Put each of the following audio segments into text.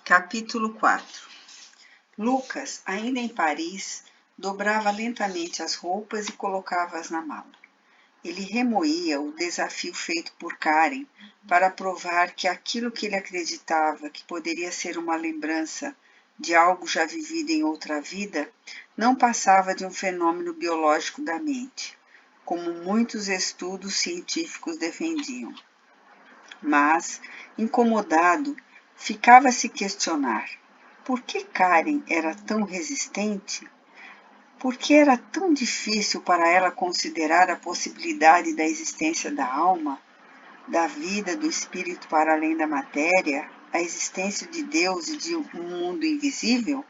Capítulo 4. Lucas, ainda em Paris, dobrava lentamente as roupas e colocava-as na mala. Ele remoía o desafio feito por Karen para provar que aquilo que ele acreditava que poderia ser uma lembrança de algo já vivido em outra vida não passava de um fenômeno biológico da mente, como muitos estudos científicos defendiam. Mas, incomodado, ficava a se questionar: por que Karen era tão resistente? Por que era tão difícil para ela considerar a possibilidade da existência da alma, da vida do espírito para além da matéria, a existência de Deus e de um mundo invisível?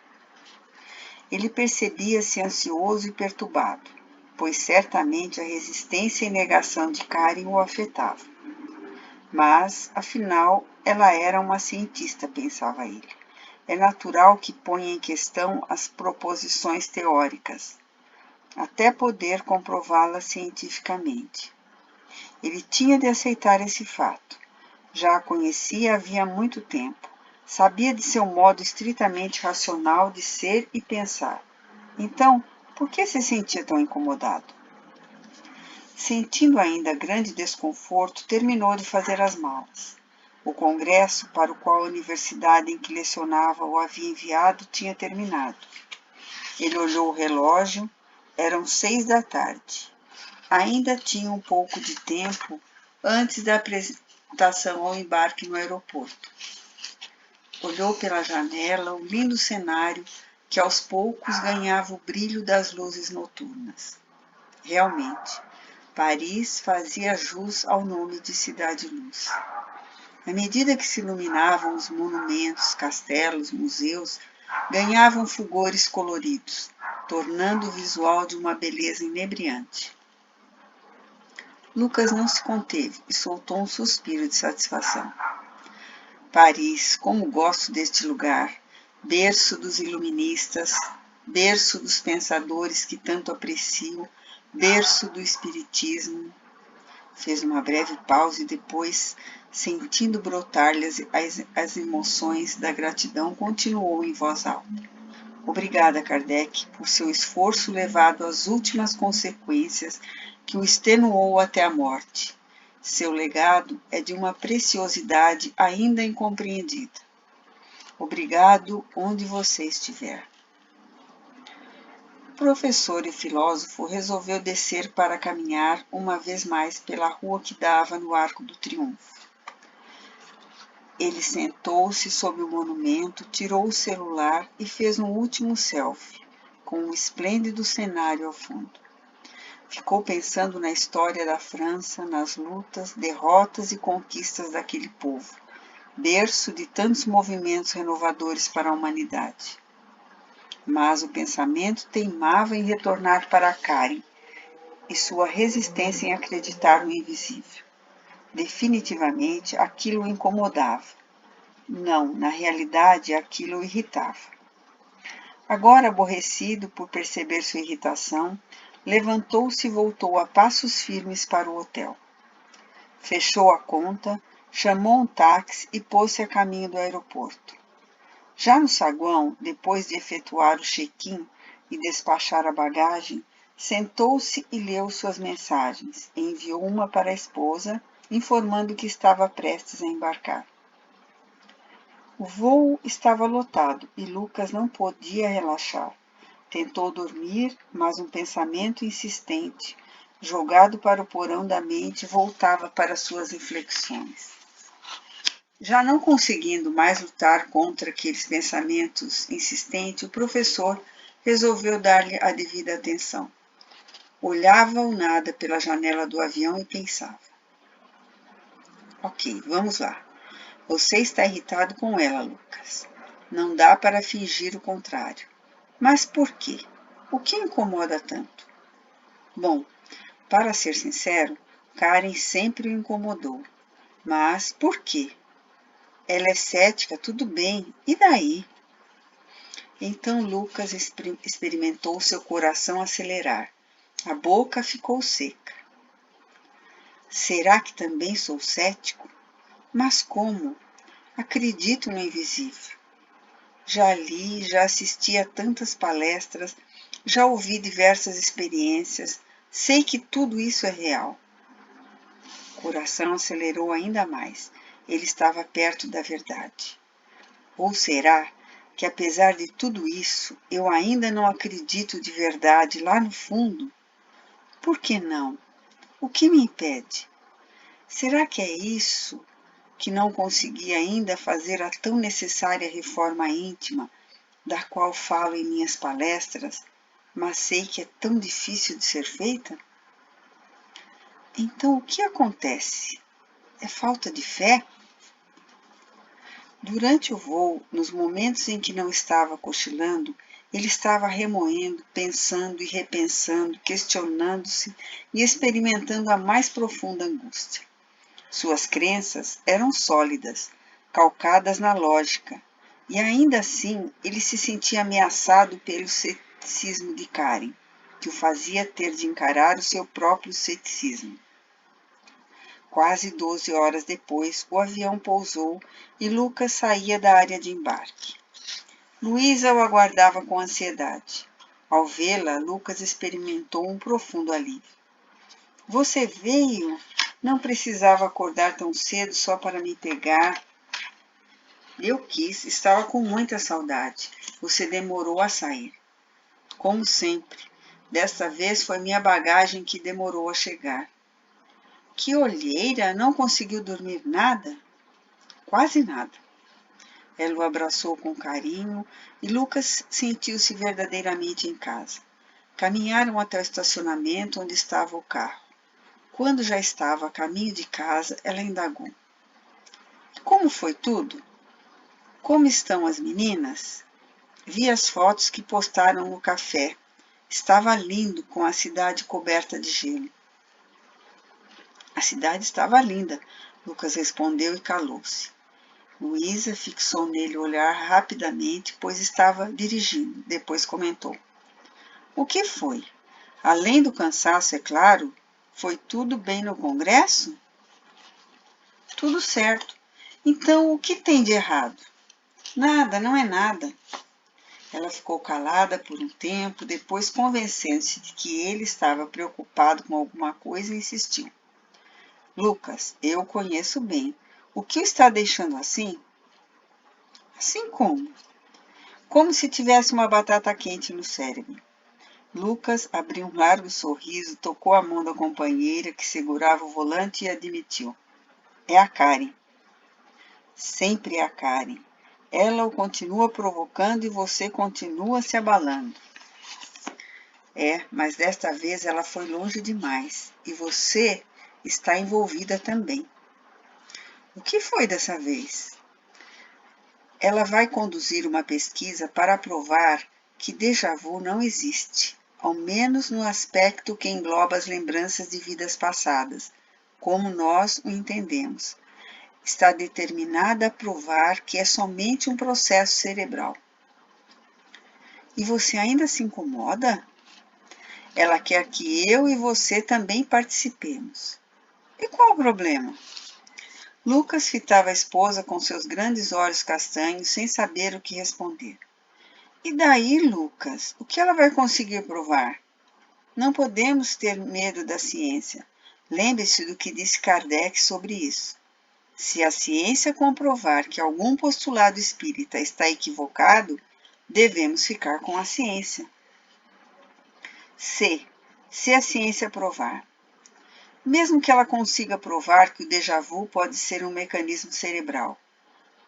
Ele percebia-se ansioso e perturbado, pois certamente a resistência e negação de Karen o afetava. Mas, afinal, ela era uma cientista, pensava ele. É natural que ponha em questão as proposições teóricas, até poder comprová-las cientificamente. Ele tinha de aceitar esse fato. Já a conhecia havia muito tempo. Sabia de seu modo estritamente racional de ser e pensar. Então, por que se sentia tão incomodado? Sentindo ainda grande desconforto, terminou de fazer as malas. O congresso para o qual a universidade em que lecionava o havia enviado tinha terminado. Ele olhou o relógio, eram 6 da tarde. Ainda tinha um pouco de tempo antes da apresentação ao embarque no aeroporto. Olhou pela janela o lindo cenário que aos poucos ganhava o brilho das luzes noturnas. Realmente, Paris fazia jus ao nome de Cidade-Luz. À medida que se iluminavam os monumentos, castelos, museus, ganhavam fulgores coloridos, tornando o visual de uma beleza inebriante. Lucas não se conteve e soltou um suspiro de satisfação. Paris, como gosto deste lugar, berço dos iluministas, berço dos pensadores que tanto aprecio, berço do espiritismo. Fez uma breve pausa e depois, sentindo brotar-lhe as emoções da gratidão, continuou em voz alta. Obrigada, Kardec, por seu esforço levado às últimas consequências que o extenuou até a morte. Seu legado é de uma preciosidade ainda incompreendida. Obrigado onde você estiver. O professor e filósofo resolveu descer para caminhar uma vez mais pela rua que dava no Arco do Triunfo. Ele sentou-se sob o monumento, tirou o celular e fez um último selfie, com um esplêndido cenário ao fundo. Ficou pensando na história da França, nas lutas, derrotas e conquistas daquele povo, berço de tantos movimentos renovadores para a humanidade. Mas o pensamento teimava em retornar para Karen e sua resistência em acreditar no invisível. Definitivamente, aquilo o incomodava. Não, na realidade, aquilo o irritava. Agora, aborrecido por perceber sua irritação, levantou-se e voltou a passos firmes para o hotel. Fechou a conta, chamou um táxi e pôs-se a caminho do aeroporto. Já no saguão, depois de efetuar o check-in e despachar a bagagem, sentou-se e leu suas mensagens. Enviou uma para a esposa, informando que estava prestes a embarcar. O voo estava lotado e Lucas não podia relaxar. Tentou dormir, mas um pensamento insistente, jogado para o porão da mente, voltava para suas reflexões. Já não conseguindo mais lutar contra aqueles pensamentos insistentes, o professor resolveu dar-lhe a devida atenção. Olhava ao nada pela janela do avião e pensava. Ok, vamos lá. Você está irritado com ela, Lucas. Não dá para fingir o contrário. Mas por quê? O que incomoda tanto? Bom, para ser sincero, Karen sempre o incomodou. Mas por quê? Ela é cética, tudo bem, e daí? Então Lucas experimentou seu coração acelerar. A boca ficou seca. Será que também sou cético? Mas como? Acredito no invisível. Já li, já assisti a tantas palestras, já ouvi diversas experiências, sei que tudo isso é real. O coração acelerou ainda mais. Ele estava perto da verdade. Ou será que, apesar de tudo isso, eu ainda não acredito de verdade lá no fundo? Por que não? O que me impede? Será que é isso que não consegui ainda fazer a tão necessária reforma íntima, da qual falo em minhas palestras, mas sei que é tão difícil de ser feita? Então o que acontece? É falta de fé? Durante o voo, nos momentos em que não estava cochilando, ele estava remoendo, pensando e repensando, questionando-se e experimentando a mais profunda angústia. Suas crenças eram sólidas, calcadas na lógica, e ainda assim ele se sentia ameaçado pelo ceticismo de Karen, que o fazia ter de encarar o seu próprio ceticismo. Quase 12 horas depois, o avião pousou e Lucas saía da área de embarque. Luísa o aguardava com ansiedade. Ao vê-la, Lucas experimentou um profundo alívio. Você veio? Não precisava acordar tão cedo só para me pegar. Eu quis, estava com muita saudade. Você demorou a sair. Como sempre, desta vez foi minha bagagem que demorou a chegar. Que olheira, não conseguiu dormir nada? Quase nada. Ela o abraçou com carinho e Lucas sentiu-se verdadeiramente em casa. Caminharam até o estacionamento onde estava o carro. Quando já estava a caminho de casa, ela indagou. Como foi tudo? Como estão as meninas? Vi as fotos que postaram no café. Estava lindo com a cidade coberta de gelo. A cidade estava linda, Lucas respondeu e calou-se. Luísa fixou nele o olhar rapidamente, pois estava dirigindo. Depois comentou. O que foi? Além do cansaço, é claro, foi tudo bem no congresso? Tudo certo. Então, o que tem de errado? Nada, não é nada. Ela ficou calada por um tempo, depois, convencendo-se de que ele estava preocupado com alguma coisa, insistiu. Lucas, eu o conheço bem. O que o está deixando assim? Assim como? Como se tivesse uma batata quente no cérebro. Lucas abriu um largo sorriso, tocou a mão da companheira que segurava o volante e admitiu. É a Karen. Sempre é a Karen. Ela o continua provocando e você continua se abalando. É, mas desta vez ela foi longe demais. E você está envolvida também. O que foi dessa vez? Ela vai conduzir uma pesquisa para provar que déjà vu não existe, ao menos no aspecto que engloba as lembranças de vidas passadas, como nós o entendemos. Está determinada a provar que é somente um processo cerebral. E você ainda se incomoda? Ela quer que eu e você também participemos. E qual o problema? Lucas fitava a esposa com seus grandes olhos castanhos, sem saber o que responder. E daí, Lucas, o que ela vai conseguir provar? Não podemos ter medo da ciência. Lembre-se do que disse Kardec sobre isso. Se a ciência comprovar que algum postulado espírita está equivocado, devemos ficar com a ciência. Se a ciência provar. Mesmo que ela consiga provar que o déjà vu pode ser um mecanismo cerebral.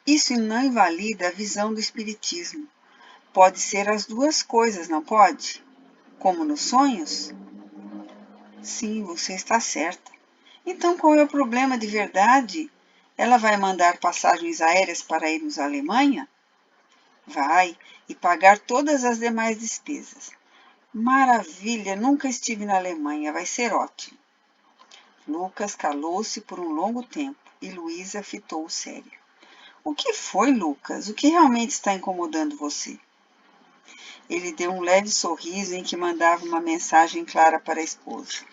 Isso não invalida a visão do espiritismo. Pode ser as duas coisas, não pode? Como nos sonhos? Sim, você está certa. Então qual é o problema de verdade? Ela vai mandar passagens aéreas para irmos à Alemanha? Vai, e pagar todas as demais despesas. Maravilha, nunca estive na Alemanha, vai ser ótimo. Lucas calou-se por um longo tempo e Luísa fitou-o séria. O que foi, Lucas? O que realmente está incomodando você? Ele deu um leve sorriso em que mandava uma mensagem clara para a esposa.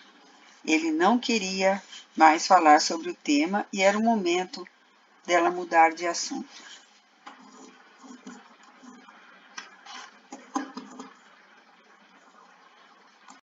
Ele não queria mais falar sobre o tema e era o momento dela mudar de assunto.